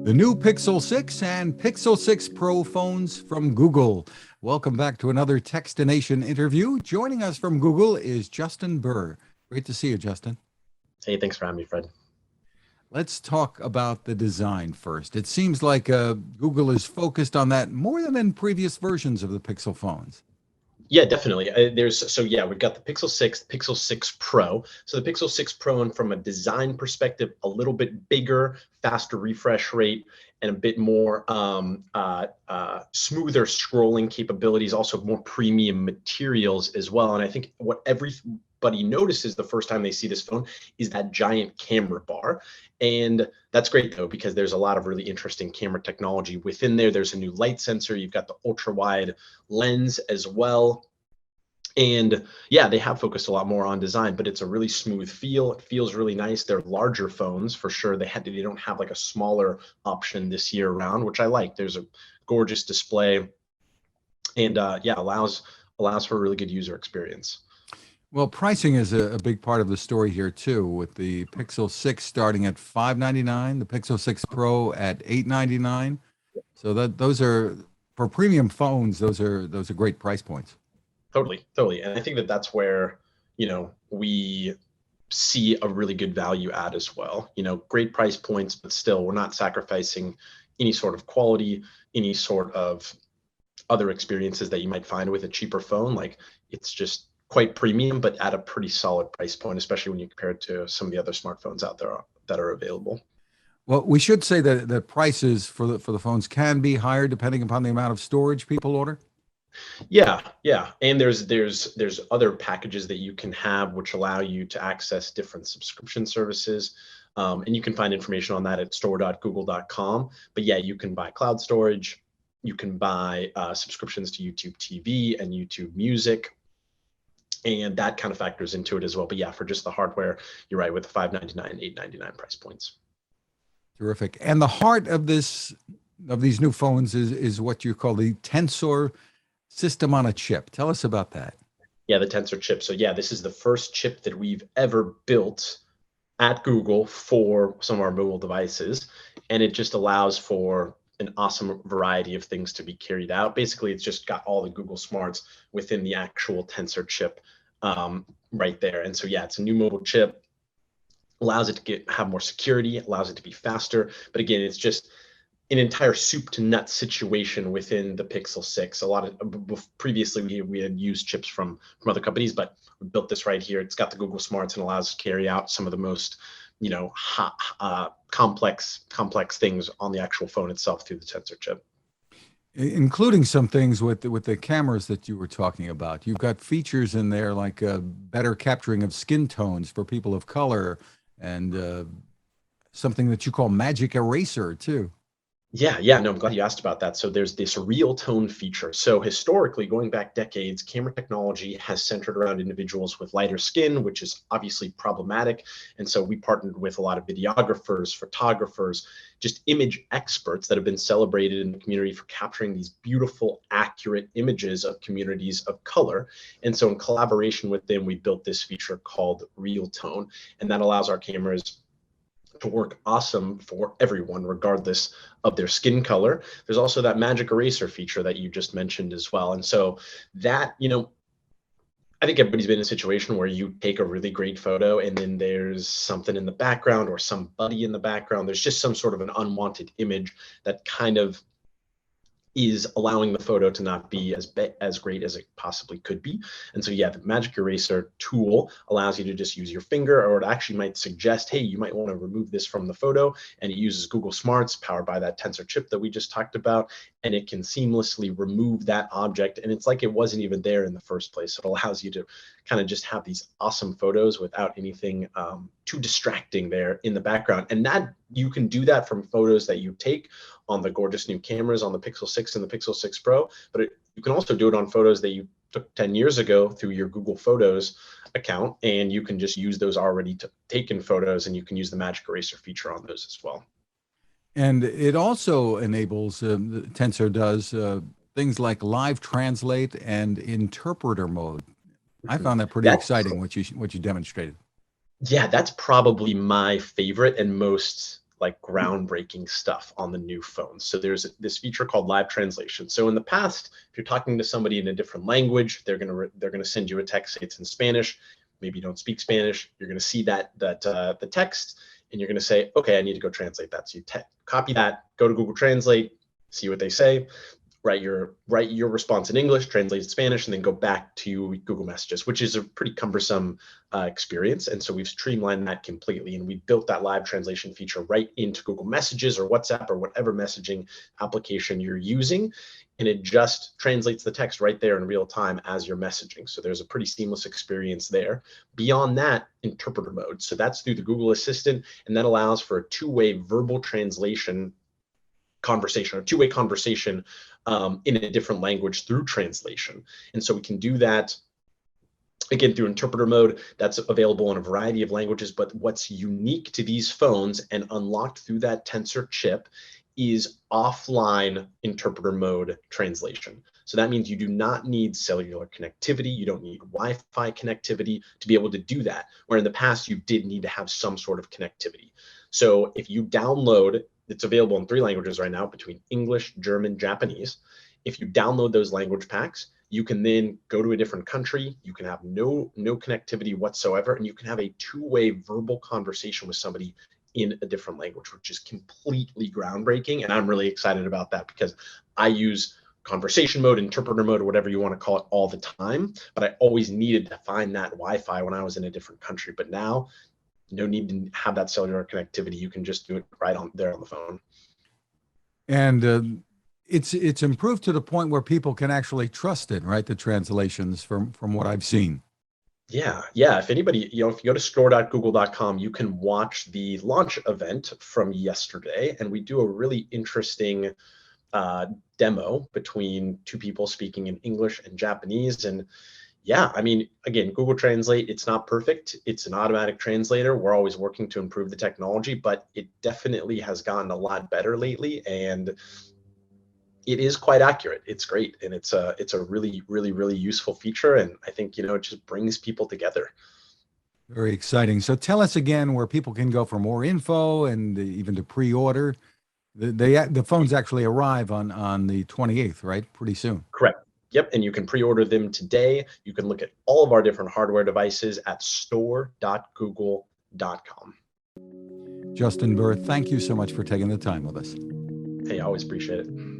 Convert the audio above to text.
The new Pixel 6 and Pixel 6 Pro phones from Google. Welcome back to another Techstination interview. Joining us from Google is Justin Burr. Great to see you, Justin. Hey, thanks for having me, Fred. Let's talk about the design first. It seems like Google is focused on that more than in previous versions of the Pixel phones. Yeah, definitely. We've got the Pixel 6, Pixel 6 Pro. So the Pixel 6 Pro, and from a design perspective, a little bit bigger, faster refresh rate, and a bit more smoother scrolling capabilities, also more premium materials as well. And I think what everybody notices the first time they see this phone is that giant camera bar. And that's great, though, because there's a lot of really interesting camera technology within there. There's a new light sensor. You've got the ultra wide lens as well. And yeah, they have focused a lot more on design, but it's a really smooth feel. It feels really nice. They're larger phones for sure. They don't have like a smaller option this year around, which I like. There's a gorgeous display, and allows for a really good user experience. Well, pricing is a big part of the story here too, with the Pixel 6 starting at $599, the Pixel 6 Pro at $899. So those are, for premium phones, those are great price points. Totally. And I think that that's where, we see a really good value add as well. Great price points, but still we're not sacrificing any sort of quality, any sort of other experiences that you might find with a cheaper phone. Like, it's just quite premium, but at a pretty solid price point, especially when you compare it to some of the other smartphones out there that are available. Well, we should say that the prices for the phones can be higher depending upon the amount of storage people order. Yeah. And there's other packages that you can have which allow you to access different subscription services. And you can find information on that at store.google.com. But yeah, you can buy cloud storage. You can buy subscriptions to YouTube TV and YouTube Music. And that kind of factors into it as well. But yeah, for just the hardware, you're right, with the $599, $899 price points. Terrific. And the heart of these new phones is what you call the Tensor system on a chip. Tell us about that. Yeah, the Tensor chip. So yeah, this is the first chip that we've ever built at Google for some of our mobile devices. And it just allows for an awesome variety of things to be carried out. Basically, it's just got all the Google smarts within the actual Tensor chip right there. And so yeah, it's a new mobile chip, allows it to have more security, allows it to be faster. But again, it's just an entire soup to nuts situation within the Pixel 6. A lot of previously we had used chips from other companies, but we built this right here. It's got the Google smarts and allows us to carry out some of the most complex things on the actual phone itself through the Tensor chip, including some things with the cameras that you were talking about. You've got features in there like better capturing of skin tones for people of color, and something that you call magic eraser too. Yeah. No, I'm glad you asked about that. So there's this real tone feature. So historically, going back decades, camera technology has centered around individuals with lighter skin, which is obviously problematic. And so we partnered with a lot of videographers, photographers, just image experts that have been celebrated in the community for capturing these beautiful, accurate images of communities of color. And so in collaboration with them, we built this feature called Real Tone, and that allows our cameras to work awesome for everyone, regardless of their skin color. There's also that magic eraser feature that you just mentioned as well. And so that, I think everybody's been in a situation where you take a really great photo and then there's something in the background or somebody in the background. There's just some sort of an unwanted image that kind of is allowing the photo to not be as great as it possibly could be. And so yeah, the magic eraser tool allows you to just use your finger, or it actually might suggest, hey, you might want to remove this from the photo, and it uses Google Smarts powered by that Tensor chip that we just talked about, and it can seamlessly remove that object, and it's like it wasn't even there in the first place. So it allows you to kind of just have these awesome photos without anything too distracting there in the background. And that you can do that from photos that you take on the gorgeous new cameras on the Pixel 6 and the Pixel 6 Pro, but you can also do it on photos that you took 10 years ago through your Google Photos account, and you can just use those already taken photos, and you can use the magic eraser feature on those as well. And it also enables, Tensor does things like live translate and interpreter mode. I found that pretty exciting, what you demonstrated. Yeah, that's probably my favorite and most like groundbreaking stuff on the new phones. So there's this feature called live translation. So in the past, if you're talking to somebody in a different language, they're gonna send you a text. It's in Spanish. Maybe you don't speak Spanish. You're gonna see the text, and you're gonna say, okay, I need to go translate that. So you copy that, go to Google Translate, see what they say, write your response in English, translate it to Spanish, and then go back to Google Messages, which is a pretty cumbersome experience. And so we've streamlined that completely, and we built that live translation feature right into Google Messages or WhatsApp or whatever messaging application you're using, and it just translates the text right there in real time as you're messaging. So there's a pretty seamless experience there. Beyond that, interpreter mode. So that's through the Google Assistant, and that allows for a two-way verbal translation conversation, or two-way conversation in a different language through translation. And so we can do that again through interpreter mode. That's available in a variety of languages, but what's unique to these phones and unlocked through that Tensor chip is offline interpreter mode translation. So that means you do not need cellular connectivity. You don't need Wi-Fi connectivity to be able to do that, where in the past you did need to have some sort of connectivity. So if you download, it's available in 3 languages right now, between English, German, Japanese. If you download those language packs, you can then go to a different country. You can have no connectivity whatsoever, and you can have a two-way verbal conversation with somebody in a different language, which is completely groundbreaking. And I'm really excited about that because I use conversation mode, interpreter mode, or whatever you want to call it, all the time. But I always needed to find that Wi-Fi when I was in a different country. But now, no need to have that cellular connectivity. You can just do it right on there on the phone. And it's improved to the point where people can actually trust it, right? The translations from what I've seen. Yeah. If anybody, if you go to store.google.com, you can watch the launch event from yesterday, and we do a really interesting demo between 2 people speaking in English and Japanese. And yeah, I mean, again, Google Translate, it's not perfect. It's an automatic translator. We're always working to improve the technology, but it definitely has gotten a lot better lately, and it is quite accurate. It's great, and it's a really, really, really useful feature. And I think, it just brings people together. Very exciting. So tell us again where people can go for more info and even to pre-order. The phones actually arrive on the 28th, right? Pretty soon. Correct. Yep, and you can pre-order them today. You can look at all of our different hardware devices at store.google.com. Justin Burr, thank you so much for taking the time with us. Hey, I always appreciate it.